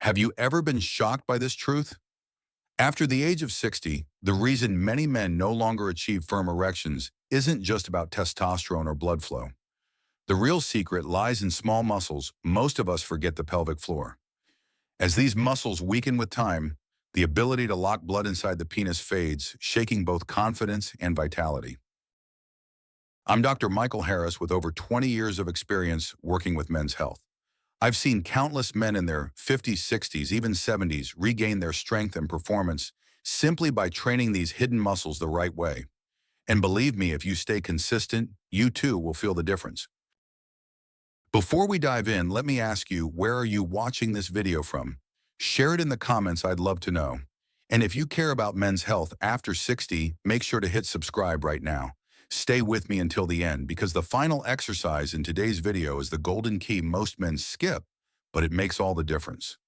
Have you ever been shocked by this truth? After the age of 60, the reason many men no longer achieve firm erections isn't just about testosterone or blood flow. The real secret lies in small muscles. Most of us forget the pelvic floor. As these muscles weaken with time, the ability to lock blood inside the penis fades, shaking both confidence and vitality. I'm Dr. Michael Harris with over 20 years of experience working with men's health. I've seen countless men in their 50s, 60s, even 70s regain their strength and performance simply by training these hidden muscles the right way. And believe me, if you stay consistent, you too will feel the difference. Before we dive in, let me ask you, where are you watching this video from? Share it in the comments, I'd love to know. And if you care about men's health after 60, make sure to hit subscribe right now. Stay with me until the end, because the final exercise in today's video is the golden key most men skip, but it makes all the difference.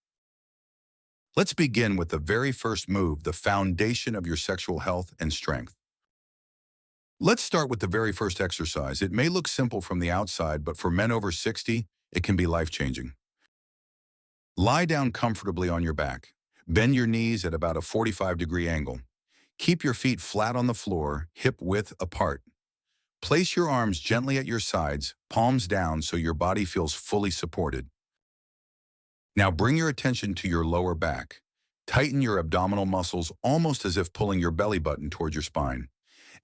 Let's begin with the very first move, the foundation of your sexual health and strength. Let's start with the very first exercise. It may look simple from the outside, but for men over 60, it can be life-changing. Lie down comfortably on your back. Bend your knees at about a 45-degree angle. Keep your feet flat on the floor, hip-width apart. Place your arms gently at your sides, palms down so your body feels fully supported. Now bring your attention to your lower back. Tighten your abdominal muscles almost as if pulling your belly button towards your spine.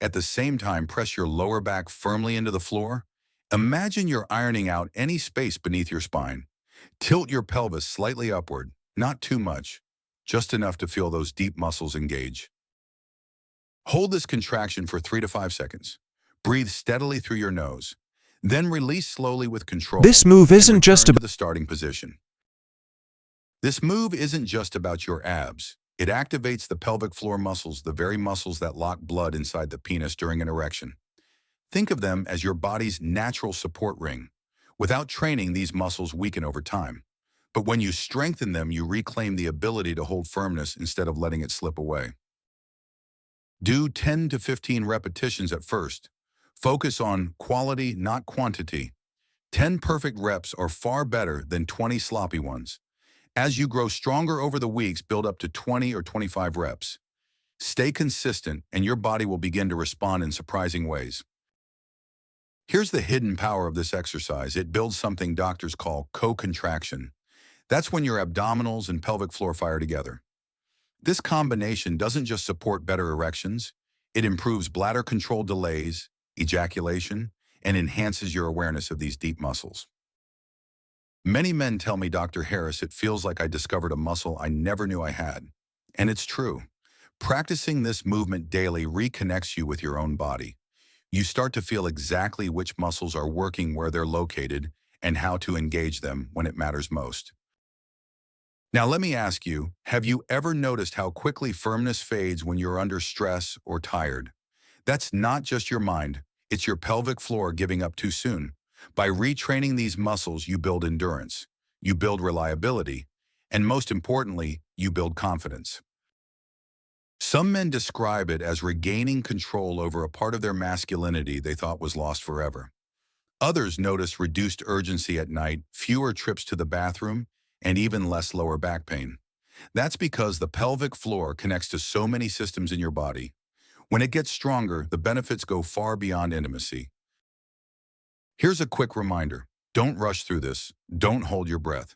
At the same time, press your lower back firmly into the floor. Imagine you're ironing out any space beneath your spine. Tilt your pelvis slightly upward, not too much, just enough to feel those deep muscles engage. Hold this contraction for 3 to 5 seconds. Breathe steadily through your nose. Then release slowly with control. This move and isn't just return about to the starting position. This move isn't just about your abs. It activates the pelvic floor muscles, the very muscles that lock blood inside the penis during an erection. Think of them as your body's natural support ring. Without training, these muscles weaken over time. But when you strengthen them, you reclaim the ability to hold firmness instead of letting it slip away. Do 10 to 15 repetitions at first. Focus on quality, not quantity. 10 perfect reps are far better than 20 sloppy ones. As you grow stronger over the weeks, build up to 20 or 25 reps. Stay consistent, and your body will begin to respond in surprising ways. Here's the hidden power of this exercise. It builds something doctors call co-contraction. That's when your abdominals and pelvic floor fire together. This combination doesn't just support better erections, it improves bladder control delays, ejaculation, and enhances your awareness of these deep muscles. Many men tell me, Dr. Harris, it feels like I discovered a muscle I never knew I had. And it's true. Practicing this movement daily reconnects you with your own body. You start to feel exactly which muscles are working, where they're located, and how to engage them when it matters most. Now let me ask you, have you ever noticed how quickly firmness fades when you're under stress or tired? That's not just your mind, it's your pelvic floor giving up too soon. By retraining these muscles, you build endurance, you build reliability, and most importantly, you build confidence. Some men describe it as regaining control over a part of their masculinity they thought was lost forever. Others notice reduced urgency at night, fewer trips to the bathroom, and even less lower back pain. That's because the pelvic floor connects to so many systems in your body. When it gets stronger, the benefits go far beyond intimacy. Here's a quick reminder. Don't rush through this. Don't hold your breath.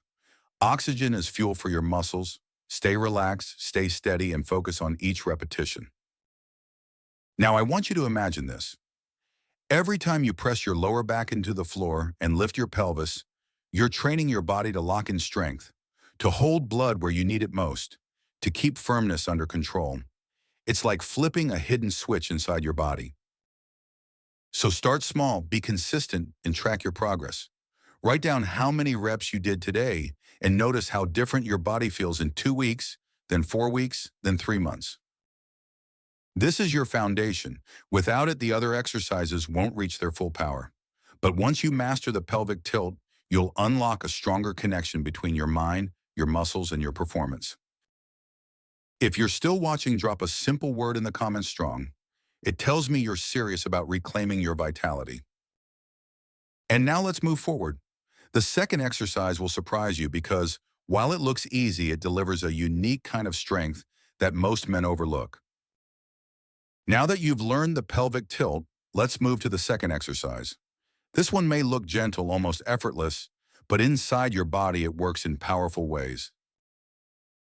Oxygen is fuel for your muscles. Stay relaxed, stay steady, and focus on each repetition. Now, I want you to imagine this. Every time you press your lower back into the floor and lift your pelvis, you're training your body to lock in strength, to hold blood where you need it most, to keep firmness under control. It's like flipping a hidden switch inside your body. So start small, be consistent, and track your progress. Write down how many reps you did today and notice how different your body feels in 2 weeks, then 4 weeks, then 3 months. This is your foundation. Without it, the other exercises won't reach their full power. But once you master the pelvic tilt, you'll unlock a stronger connection between your mind, your muscles, and your performance. If you're still watching, drop a simple word in the comments, strong. It tells me you're serious about reclaiming your vitality. And now let's move forward. The second exercise will surprise you because While it looks easy, it delivers a unique kind of strength that most men overlook. Now that you've learned the pelvic tilt, let's move to the second exercise. This one may look gentle, almost effortless, but inside your body it works in powerful ways.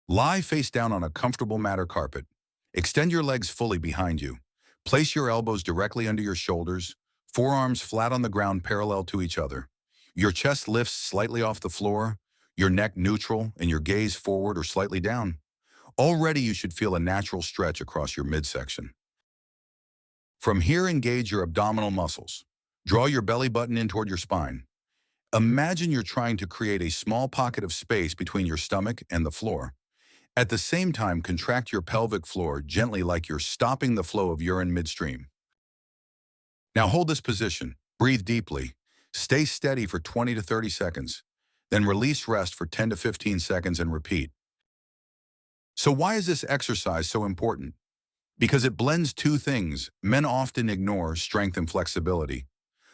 Lie face down on a comfortable matted carpet. Extend your legs fully behind you. Place your elbows directly under your shoulders, forearms flat on the ground parallel to each other. Your chest lifts slightly off the floor, your neck neutral, and your gaze forward or slightly down. Already you should feel a natural stretch across your midsection. From here, engage your abdominal muscles. Draw your belly button in toward your spine. Imagine you're trying to create a small pocket of space between your stomach and the floor. At the same time, contract your pelvic floor gently like you're stopping the flow of urine midstream. Now hold this position. Breathe deeply. Stay steady for 20 to 30 seconds. Then release rest for 10 to 15 seconds and repeat. So why is this exercise so important? Because it blends two things men often ignore: strength and flexibility.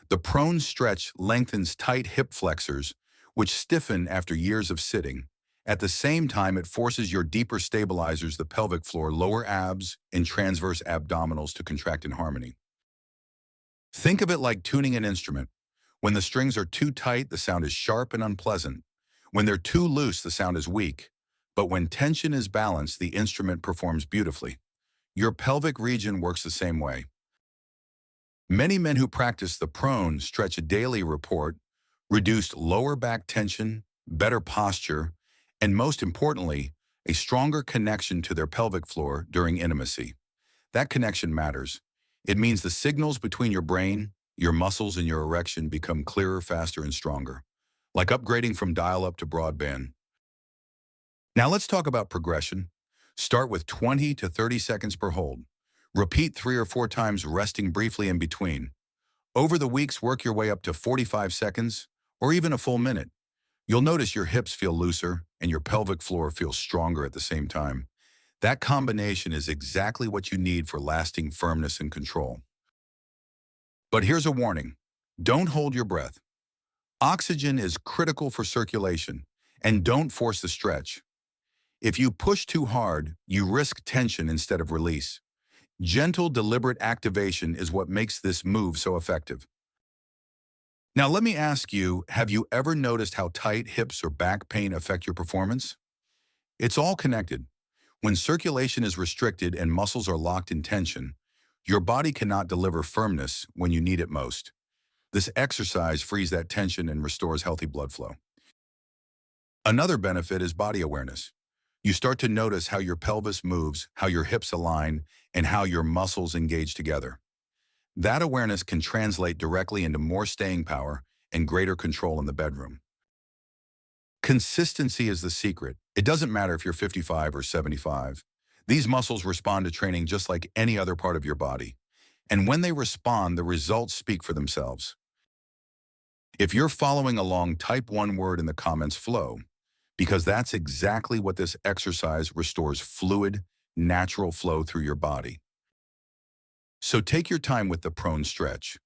The prone stretch lengthens tight hip flexors, which stiffen after years of sitting. At the same time, it forces your deeper stabilizers, the pelvic floor, lower abs, and transverse abdominals to contract in harmony. Think of it like tuning an instrument. When the strings are too tight, the sound is sharp and unpleasant. When they're too loose, the sound is weak. But when tension is balanced, the instrument performs beautifully. Your pelvic region works the same way. Many men who practice the prone stretch daily report reduced lower back tension, better posture, and most importantly, a stronger connection to their pelvic floor during intimacy. That connection matters. It means the signals between your brain, your muscles, and your erection become clearer, faster, and stronger, like upgrading from dial-up to broadband. Now let's talk about progression. Start with 20 to 30 seconds per hold. Repeat 3 or 4 times, resting briefly in between. Over the weeks, work your way up to 45 seconds or even a full minute. You'll notice your hips feel looser and your pelvic floor feels stronger at the same time. That combination is exactly what you need for lasting firmness and control. But here's a warning. Don't hold your breath. Oxygen is critical for circulation, and don't force the stretch. If you push too hard, you risk tension instead of release. Gentle, deliberate activation is what makes this move so effective. Now let me ask you, have you ever noticed how tight hips or back pain affect your performance? It's all connected. When circulation is restricted and muscles are locked in tension, your body cannot deliver firmness when you need it most. This exercise frees that tension and restores healthy blood flow. Another benefit is body awareness. You start to notice how your pelvis moves, how your hips align, and how your muscles engage together. That awareness can translate directly into more staying power and greater control in the bedroom. Consistency is the secret. It doesn't matter if you're 55 or 75. These muscles respond to training just like any other part of your body. And when they respond, the results speak for themselves. If you're following along, type one word in the comments: flow, because that's exactly what this exercise restores: fluid, natural flow through your body. So take your time with the prone stretch.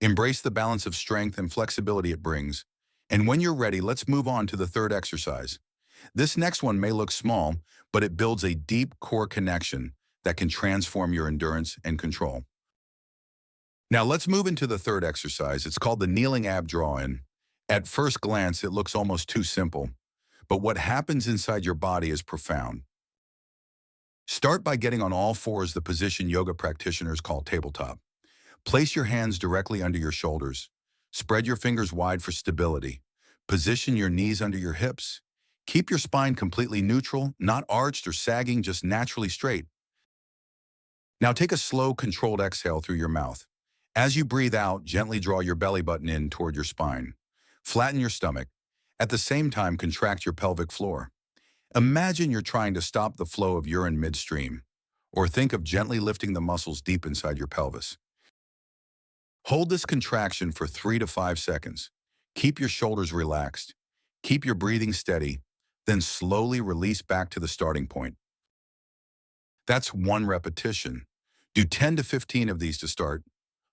Embrace the balance of strength and flexibility it brings. And when you're ready, let's move on to the third exercise. This next one may look small, but it builds a deep core connection that can transform your endurance and control. Now let's move into the third exercise. It's called the kneeling ab draw-in. At first glance, it looks almost too simple, but what happens inside your body is profound. Start by getting on all fours, the position yoga practitioners call tabletop. Place your hands directly under your shoulders. Spread your fingers wide for stability. Position your knees under your hips. Keep your spine completely neutral, not arched or sagging, just naturally straight. Now take a slow, controlled exhale through your mouth. As you breathe out, gently draw your belly button in toward your spine. Flatten your stomach. At the same time, contract your pelvic floor. Imagine you're trying to stop the flow of urine midstream, or think of gently lifting the muscles deep inside your pelvis. Hold this contraction for 3 to 5 seconds. Keep your shoulders relaxed. Keep your breathing steady, then slowly release back to the starting point. That's one repetition. Do 10 to 15 of these to start.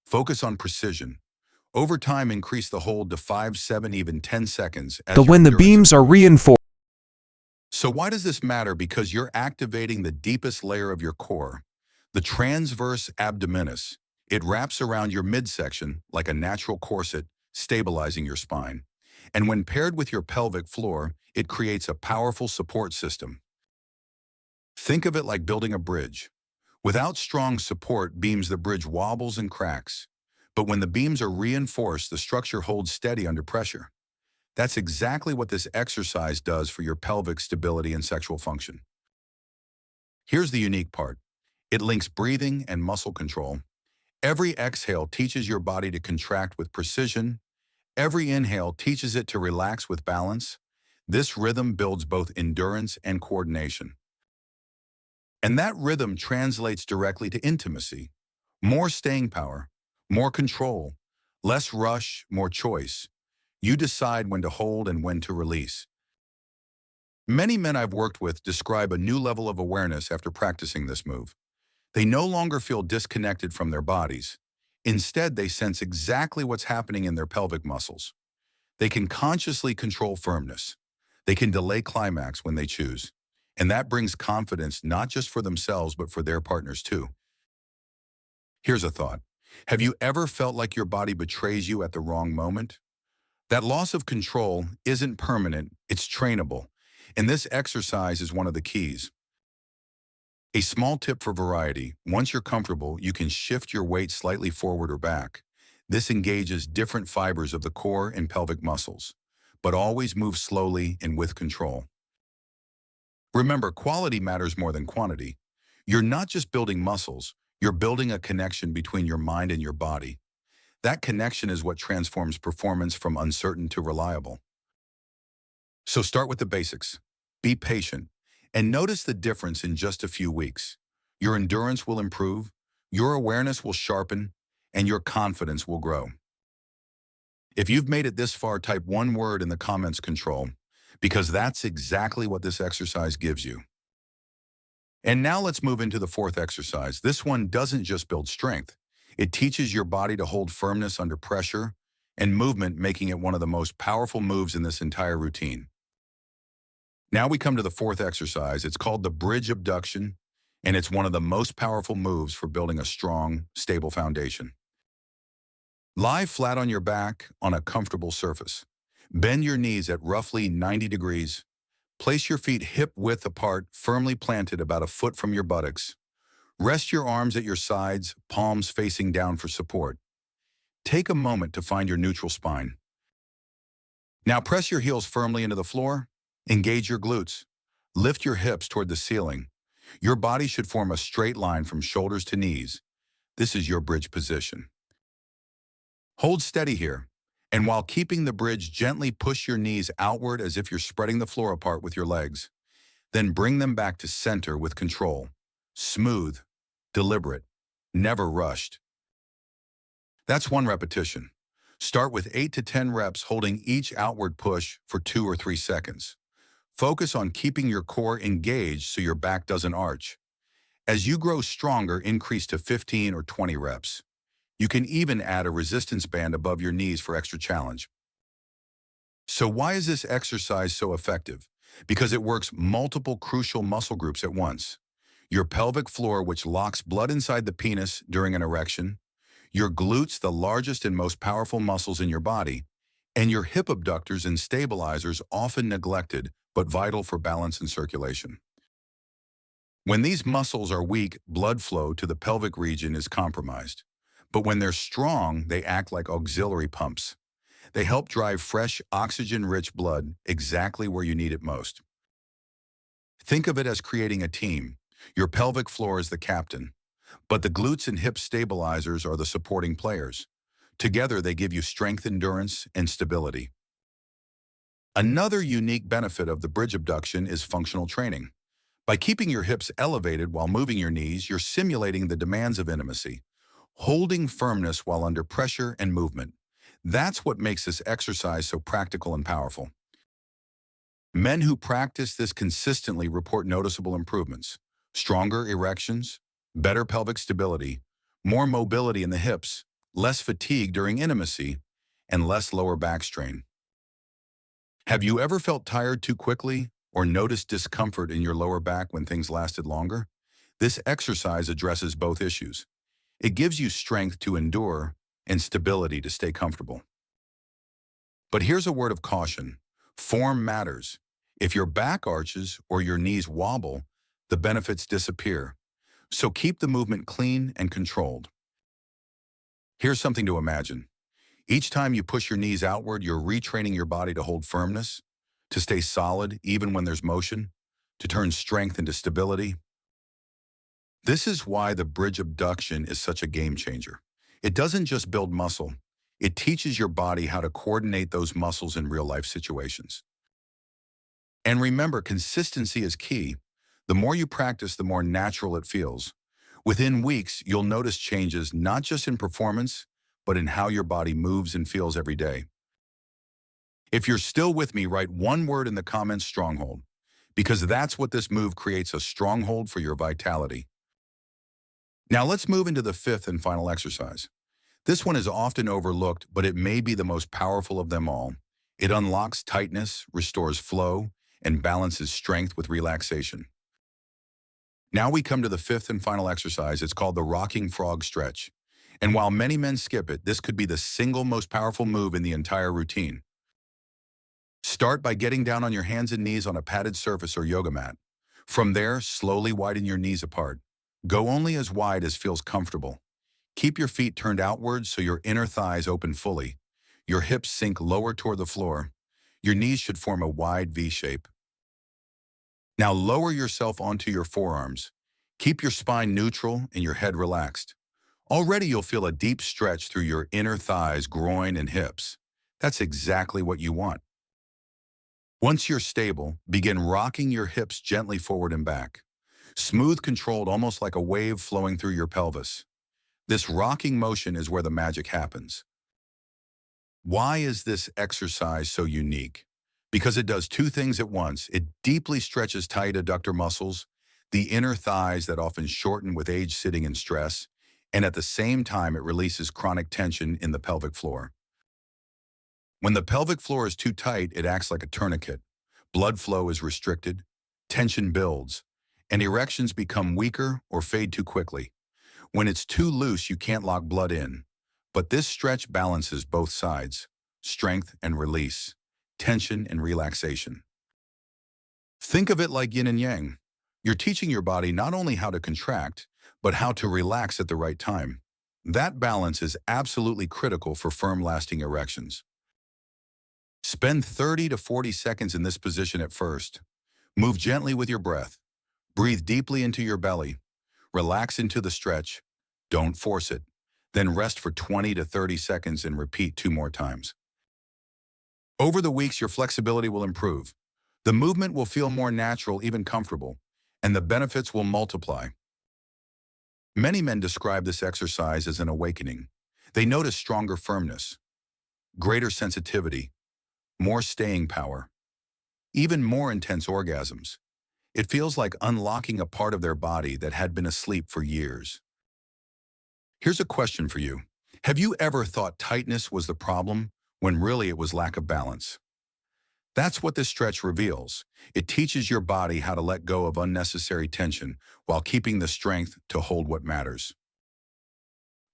Focus on precision. Over time, increase the hold to 5, 7, even 10 seconds as When your the endurance beams are improves. reinforced. So why does this matter? Because you're activating the deepest layer of your core, the transverse abdominis. It wraps around your midsection like a natural corset, stabilizing your spine. And when paired with your pelvic floor, it creates a powerful support system. Think of it like building a bridge. Without strong support beams, the bridge wobbles and cracks. But when the beams are reinforced, the structure holds steady under pressure. That's exactly what this exercise does for your pelvic stability and sexual function. Here's the unique part. It links breathing and muscle control. Every exhale teaches your body to contract with precision. Every inhale teaches it to relax with balance. This rhythm builds both endurance and coordination. And that rhythm translates directly to intimacy. More staying power, more control, less rush, more choice. You decide when to hold and when to release. Many men I've worked with describe a new level of awareness after practicing this move. They no longer feel disconnected from their bodies. Instead, they sense exactly what's happening in their pelvic muscles. They can consciously control firmness. They can delay climax when they choose. And that brings confidence not just for themselves, but for their partners too. Here's a thought. Have you ever felt like your body betrays you at the wrong moment? That loss of control isn't permanent, it's trainable. And this exercise is one of the keys. A small tip for variety: once you're comfortable, you can shift your weight slightly forward or back. This engages different fibers of the core and pelvic muscles, but always move slowly and with control. Remember, quality matters more than quantity. You're not just building muscles, you're building a connection between your mind and your body. That connection is what transforms performance from uncertain to reliable. So start with the basics. Be patient, and notice the difference in just a few weeks. Your endurance will improve, your awareness will sharpen, and your confidence will grow. If you've made it this far, type one word in the comments: control, because that's exactly what this exercise gives you. And now let's move into the fourth exercise. This one doesn't just build strength. It teaches your body to hold firmness under pressure and movement, making it one of the most powerful moves in this entire routine. Now we come to the fourth exercise. It's called the bridge abduction, and it's one of the most powerful moves for building a strong, stable foundation. Lie flat on your back on a comfortable surface. Bend your knees at roughly 90 degrees. Place your feet hip-width apart, firmly planted about a foot from your buttocks. Rest your arms at your sides, palms facing down for support. Take a moment to find your neutral spine. Now press your heels firmly into the floor. Engage your glutes. Lift your hips toward the ceiling. Your body should form a straight line from shoulders to knees. This is your bridge position. Hold steady here, and while keeping the bridge, gently push your knees outward as if you're spreading the floor apart with your legs. Then bring them back to center with control. Smooth, deliberate, never rushed. That's one repetition. Start with 8 to 10 reps, holding each outward push for 2 or 3 seconds. Focus on keeping your core engaged so your back doesn't arch. As you grow stronger, increase to 15 or 20 reps. You can even add a resistance band above your knees for extra challenge. So why is this exercise so effective? Because it works multiple crucial muscle groups at once. Your pelvic floor, which locks blood inside the penis during an erection, your glutes, the largest and most powerful muscles in your body, and your hip abductors and stabilizers, often neglected but vital for balance and circulation. When these muscles are weak, blood flow to the pelvic region is compromised. But when they're strong, they act like auxiliary pumps. They help drive fresh, oxygen-rich blood exactly where you need it most. Think of it as creating a team. Your pelvic floor is the captain, but the glutes and hip stabilizers are the supporting players. Together, they give you strength, endurance, and stability. Another unique benefit of the bridge abduction is functional training. By keeping your hips elevated while moving your knees, you're simulating the demands of intimacy, holding firmness while under pressure and movement. That's what makes this exercise so practical and powerful. Men who practice this consistently report noticeable improvements: stronger erections, better pelvic stability, more mobility in the hips, less fatigue during intimacy, and less lower back strain. Have you ever felt tired too quickly or noticed discomfort in your lower back when things lasted longer? This exercise addresses both issues. It gives you strength to endure and stability to stay comfortable. But here's a word of caution. Form matters. If your back arches or your knees wobble, the benefits disappear. So keep the movement clean and controlled. Here's something to imagine. Each time you push your knees outward, you're retraining your body to hold firmness, to stay solid even when there's motion, to turn strength into stability. This is why the bridge abduction is such a game changer. It doesn't just build muscle, it teaches your body how to coordinate those muscles in real-life situations. And remember, consistency is key. The more you practice, the more natural it feels. Within weeks, you'll notice changes not just in performance, but in how your body moves and feels every day. If you're still with me, write one word in the comments: stronghold, because that's what this move creates, a stronghold for your vitality. Now let's move into the fifth and final exercise. This one is often overlooked, but it may be the most powerful of them all. It unlocks tightness, restores flow, and balances strength with relaxation. Now we come to the fifth and final exercise. It's called the rocking frog stretch. And while many men skip it, this could be the single most powerful move in the entire routine. Start by getting down on your hands and knees on a padded surface or yoga mat. From there, slowly widen your knees apart. Go only as wide as feels comfortable. Keep your feet turned outwards so your inner thighs open fully. Your hips sink lower toward the floor. Your knees should form a wide V shape. Now lower yourself onto your forearms. Keep your spine neutral and your head relaxed. Already you'll feel a deep stretch through your inner thighs, groin, and hips. That's exactly what you want. Once you're stable, begin rocking your hips gently forward and back. Smooth, controlled, almost like a wave flowing through your pelvis. This rocking motion is where the magic happens. Why is this exercise so unique? Because it does two things at once. It deeply stretches tight adductor muscles, the inner thighs that often shorten with age, sitting, and stress, and at the same time it releases chronic tension in the pelvic floor. When the pelvic floor is too tight, it acts like a tourniquet. Blood flow is restricted, tension builds, and erections become weaker or fade too quickly. When it's too loose, you can't lock blood in. But this stretch balances both sides: strength and release, tension and relaxation. Think of it like yin and yang. You're teaching your body not only how to contract, but how to relax at the right time. That balance is absolutely critical for firm, lasting erections. Spend 30 to 40 seconds in this position at first. Move gently with your breath. Breathe deeply into your belly. Relax into the stretch. Don't force it. Then rest for 20 to 30 seconds and repeat 2 more times. Over the weeks, your flexibility will improve. The movement will feel more natural, even comfortable, and the benefits will multiply. Many men describe this exercise as an awakening. They notice stronger firmness, greater sensitivity, more staying power, even more intense orgasms. It feels like unlocking a part of their body that had been asleep for years. Here's a question for you. Have you ever thought tightness was the problem when really it was lack of balance? That's what this stretch reveals. It teaches your body how to let go of unnecessary tension while keeping the strength to hold what matters.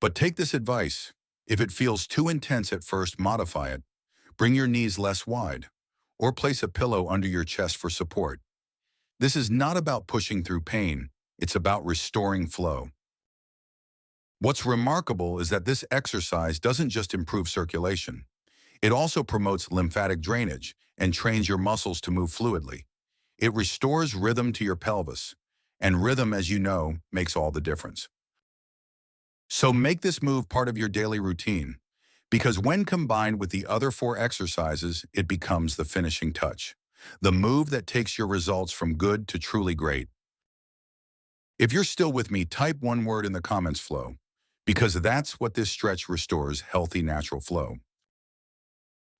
But take this advice. If it feels too intense at first, modify it. Bring your knees less wide, or place a pillow under your chest for support. This is not about pushing through pain. It's about restoring flow. What's remarkable is that this exercise doesn't just improve circulation. It also promotes lymphatic drainage and trains your muscles to move fluidly. It restores rhythm to your pelvis, and rhythm, as you know, makes all the difference. So make this move part of your daily routine, because when combined with the other 4 exercises, it becomes the finishing touch, the move that takes your results from good to truly great. If you're still with me, type one word in the comments: flow, because that's what this stretch restores: healthy, natural flow.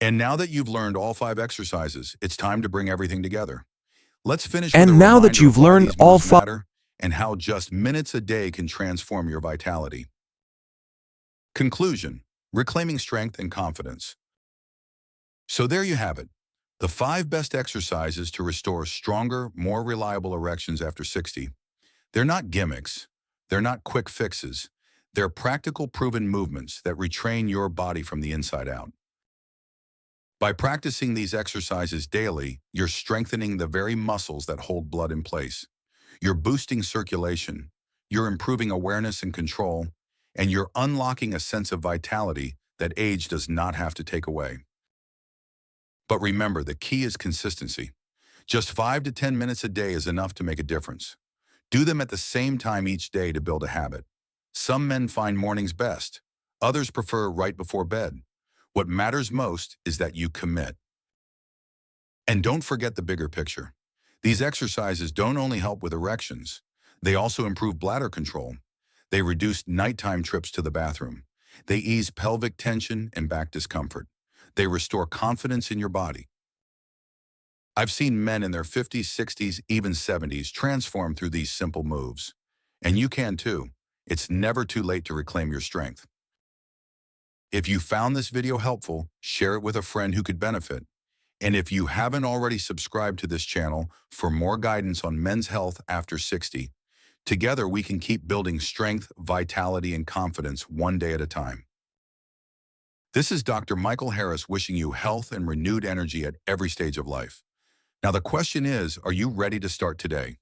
And now that you've learned all 5 exercises, it's time to bring everything together. Let's finish with a And now that reminder of you've why learned these all moves 5, matter and how just minutes a day can transform your vitality. Conclusion: reclaiming strength and confidence. So there you have it, The 5 best exercises to restore stronger, more reliable erections after 60. They're not gimmicks. They're not quick fixes. They're practical, proven movements that retrain your body from the inside out. By practicing these exercises daily, you're strengthening the very muscles that hold blood in place. You're boosting circulation, you're improving awareness and control, and you're unlocking a sense of vitality that age does not have to take away. But remember, the key is consistency. Just 5 to 10 minutes a day is enough to make a difference. Do them at the same time each day to build a habit. Some men find mornings best. Others prefer right before bed. What matters most is that you commit. And don't forget the bigger picture. These exercises don't only help with erections, they also improve bladder control. They reduce nighttime trips to the bathroom. They ease pelvic tension and back discomfort. They restore confidence in your body. I've seen men in their 50s, 60s, even 70s transform through these simple moves. And you can too. It's never too late to reclaim your strength. If you found this video helpful, share it with a friend who could benefit. And if you haven't already subscribed to this channel for more guidance on men's health after 60, together we can keep building strength, vitality, and confidence one day at a time. This is Dr. Michael Harris wishing you health and renewed energy at every stage of life. Now the question is, are you ready to start today?